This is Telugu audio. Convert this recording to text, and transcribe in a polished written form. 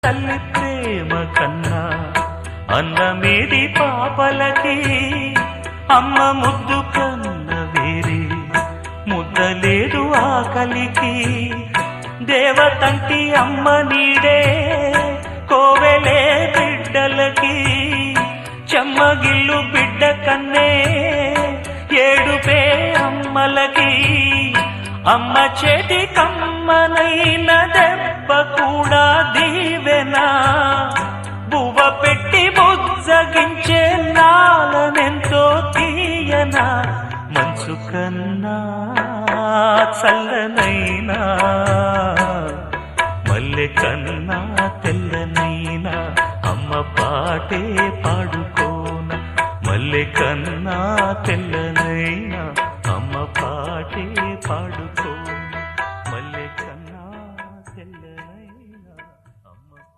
తల్లి ప్రేమ కన్నా అన్నమేది పాపలకి అమ్మ ముద్దు కన్న వేరే ముద్దలేదు ఆకలికి దేవతంటి అమ్మ నీడే కోవెలే బిడ్డలకి చెమ్మగిల్లు బిడ్డ కన్నే ఏడుపే అమ్మలకి అమ్మ చేతి కమ్మనైన దెబ్బ కూడా దీవెనా బువ్వ పెట్టి బుజ్జగించే నాలనెంతో తీయనా మనసు కన్నా చల్లనైనా మల్లె కన్నా తెల్లనైనా అమ్మ పాటే పాడుకోన మల్లె కన్నా తెల్ల